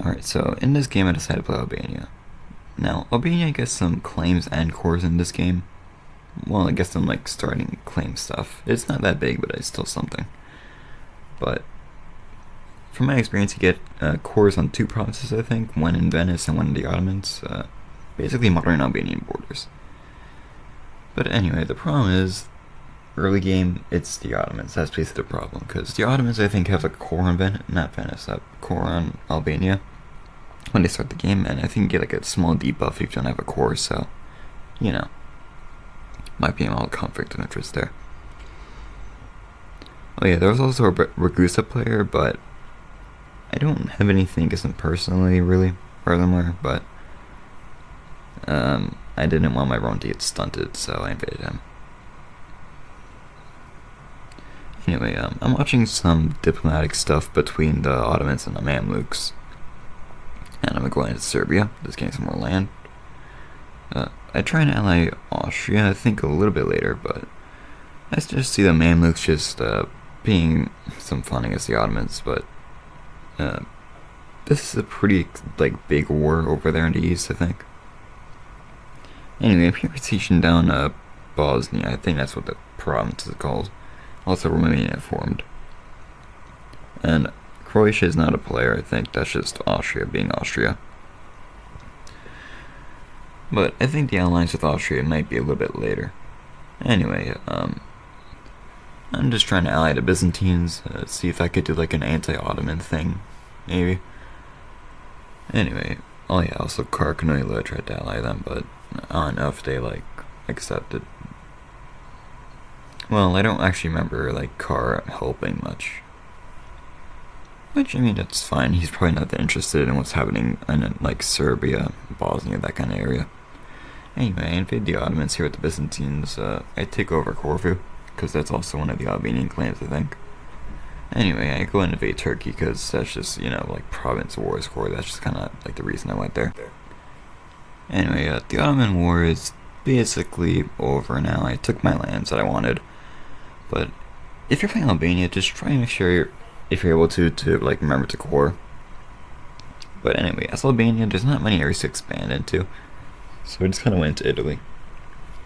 Alright, so in this game I decided to play Albania. Now, Albania gets some claims and cores in this game. Well, I guess I'm like starting claim stuff. It's not that big, but it's still something. But from my experience, you get cores on two provinces, I think, one in Venice and one in the Ottomans. Basically modern Albanian borders. But anyway, the problem is, early game, it's the Ottomans. That's basically the problem, because the Ottomans, I think, have a core on a core on Albania when they start the game, and I think you get like a small debuff if you don't have a core, so, you know, might be a mild conflict of interest there. Oh yeah, there was also a Ragusa player, but I don't have anything against him personally, really, furthermore, but I didn't want my Rome to get stunted, so I invaded him. Anyway, I'm watching some diplomatic stuff between the Ottomans and the Mamluks, and I'm going to Serbia, just getting some more land. I try and ally Austria, I think, a little bit later, but I just see the Mamluks just being some fun against the Ottomans, but this is a pretty big war over there in the east, I think. Anyway, I'm here sieging down Bosnia. I think that's what the province is called. Also, Romania formed. And Croatia is not a player, I think. That's just Austria being Austria. But I think the alliance with Austria might be a little bit later. Anyway, I'm just trying to ally the Byzantines, see if I could do like an anti-Ottoman thing, maybe. Anyway, oh yeah, also Carcanoila, I tried to ally them, but I don't know if they accepted. Well, I don't actually remember Car helping much. Which, I mean, that's fine. He's probably not that interested in what's happening in Serbia, Bosnia, that kind of area. Anyway, I invade the Ottomans here with the Byzantines. I take over Corfu, because that's also one of the Albanian clans, I think. Anyway, I go and invade Turkey, because that's just, province wars core. That's just kind of the reason I went there. Anyway, the Ottoman War is basically over now. I took my lands that I wanted. But if you're playing Albania, just try and make sure if you're able to remember to core. But anyway, as Albania, there's not many areas to expand into. So I just kind of went to Italy.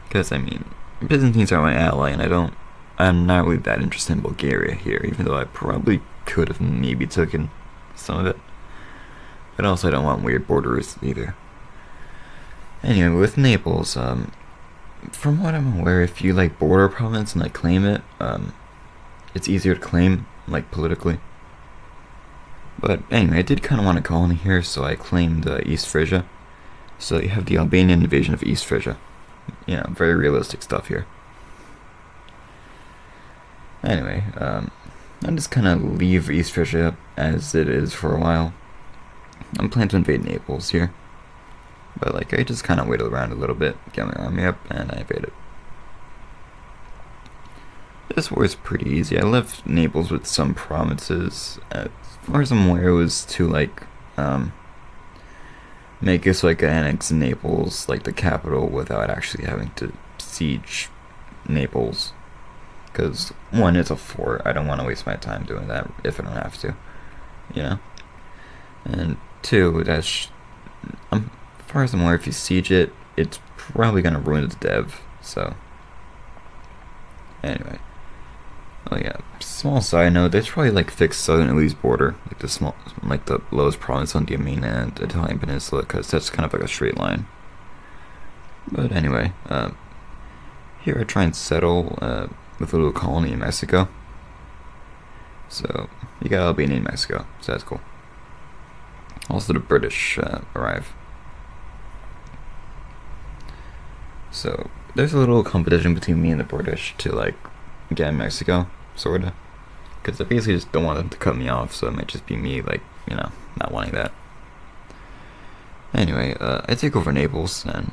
Because, I mean, Byzantines are my ally, and I'm not really that interested in Bulgaria here, even though I probably could have maybe taken some of it. But also I don't want weird borders either. Anyway, with Naples, from what I'm aware, if you border a province and claim it, it's easier to claim, politically. But anyway, I did kind of want a colony here, so I claimed East Frisia. So you have the Albanian invasion of East Frisia. You know, very realistic stuff here. Anyway, I'm just kind of leave East Frisia as it is for a while. I'm planning to invade Naples here. But I just kind of waited around a little bit, get my army up, and I invaded. This war is pretty easy. I left Naples with some provinces. As far as I'm aware, it was to make it so I could annex Naples, the capital, without actually having to siege Naples. Because one, it's a fort. I don't want to waste my time doing that if I don't have to, you know. And two, as far as I'm aware, if you siege it, it's probably gonna ruin its dev. So anyway. Oh yeah, small side note, they should probably fix southern Italy's border, the lowest province on the main and Italian peninsula, because that's kind of a straight line. But anyway, here I try and settle with a little colony in Mexico. So you got Albania in Mexico, so that's cool. Also the British arrive. So there's a little competition between me and the British to get in Mexico, sorta. Because I basically just don't want them to cut me off, so it might just be me, not wanting that. Anyway, I take over Naples, and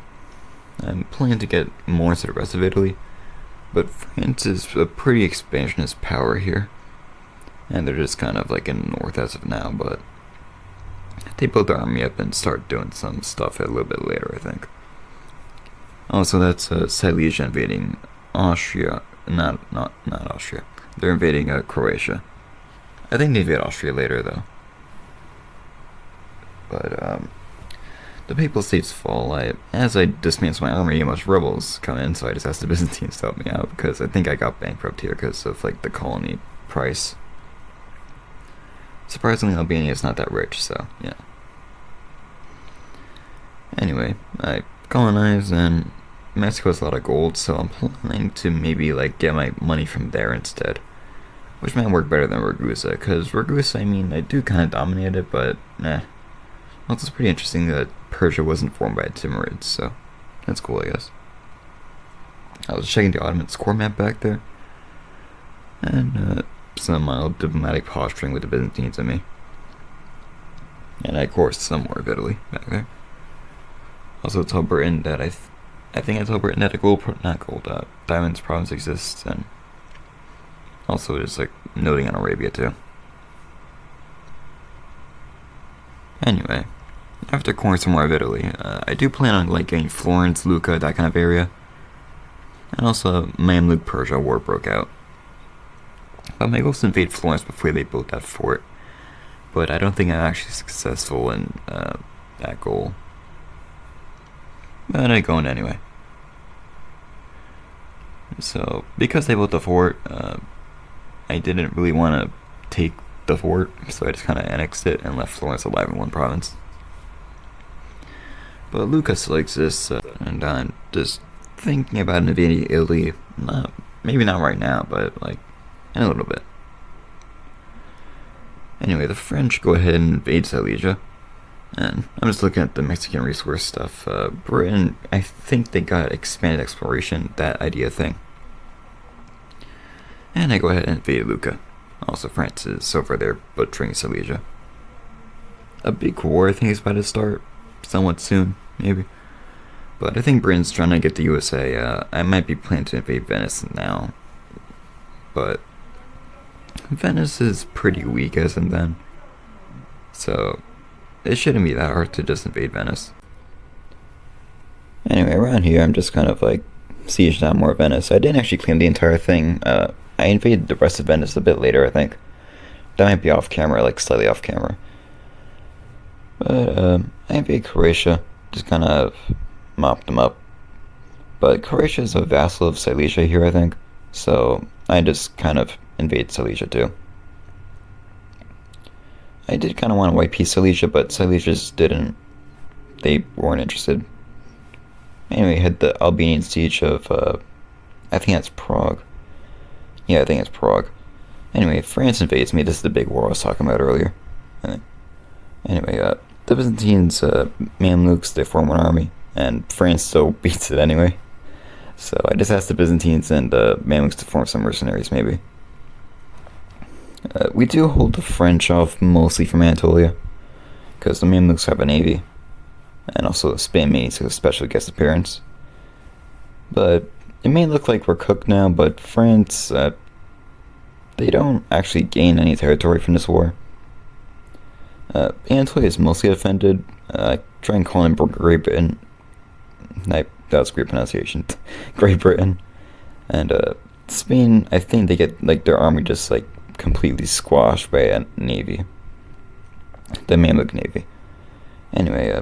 I'm planning to get more into the rest of Italy. But France is a pretty expansionist power here. And they're just kind of in the north as of now, but they build their army up and start doing some stuff a little bit later, I think. Also, that's Silesia invading Austria. Not Austria. They're invading Croatia. I think they invade Austria later, though. But the Papal States fall. As I dismantle my army, much rebels come in, so I just asked the Byzantines to help me out because I think I got bankrupt here because of like the colony price. Surprisingly, Albania is not that rich, so yeah. Anyway, I colonize, and Mexico has a lot of gold, so I'm planning to maybe like get my money from there instead, which might work better than Ragusa, because Ragusa, I mean, I do kind of dominate it, but nah. Well, it's pretty interesting that Persia wasn't formed by Timurids, so that's cool, I guess. I was checking the Ottomans' core map back there, and some mild diplomatic posturing with the Byzantines and me. And I coursed some more of Italy back there. Also told Britain that I think I told Britain that a diamonds province exists, and also just like noting on Arabia too. Anyway, after coursing some more of Italy, I do plan on like getting Florence, Lucca, that kind of area. And also, Mamluk Persia war broke out. But my goal is to invade Florence before they built that fort. But I don't think I'm actually successful in that goal. But I go in anyway. So, because they built the fort, I didn't really want to take the fort, so I just kind of annexed it and left Florence alive in one province. But Lucca still exists, and I'm just thinking about invading Italy. Maybe not right now, but like in a little bit. Anyway, the French go ahead and invade Silesia, and I'm just looking at the Mexican resource stuff. Britain, I think they got expanded exploration, that idea thing. And I go ahead and invade Lucca. Also, France is over there butchering Silesia. A big war, I think, is about to start somewhat soon, maybe. But I think Britain's trying to get the USA. I might be planning to invade Venice now. But Venice is pretty weak as and then. So it shouldn't be that hard to just invade Venice. Anyway, around here I'm just kind of like sieged down more Venice. I didn't actually claim the entire thing. I invaded the rest of Venice a bit later, I think. That might be off camera, like slightly off camera. But I invaded Croatia, just kind of mopped them up. But Croatia is a vassal of Silesia here, I think. So I just kind of invade Silesia too. I did kind of want to white piece Silesia, but Silesia just didn't. They weren't interested. Anyway, had the Albanian siege of, I think that's Prague. Yeah, I think it's Prague. Anyway, France invades me. This is the big war I was talking about earlier. Anyway, the Byzantines, Mamluks, they form one army, and France still beats it anyway. So I just asked the Byzantines and Mamluks to form some mercenaries, maybe. We do hold the French off mostly from Anatolia, because the Mamluks have a navy, and also Spain makes a special guest appearance. But it may look like we're cooked now, but France, they don't actually gain any territory from this war. Anatolia is mostly defended. I try and call him Great Britain. That was great pronunciation. Great Britain. And Spain, I think they get like their army just like completely squashed by a navy. The Mamluk navy. Anyway,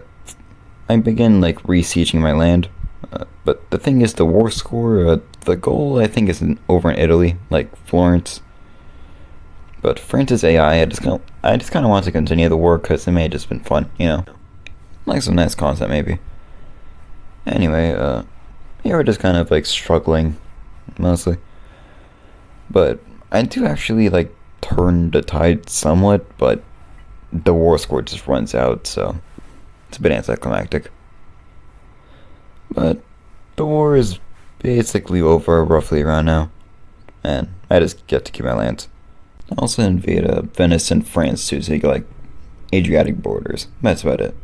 I begin like re-sieging my land. But the thing is, the war score, the goal I think is over in Italy, like Florence. But France's AI, I just kind of want to continue the war because it may have just been fun, you know, like some nice content maybe. Anyway, yeah, we're just kind of like struggling, mostly. But I do actually like turn the tide somewhat, but the war score just runs out, so it's a bit anticlimactic. But the war is basically over roughly around now, and I just get to keep my lands. I also invade Venice and France too, so you get like Adriatic borders. That's about it.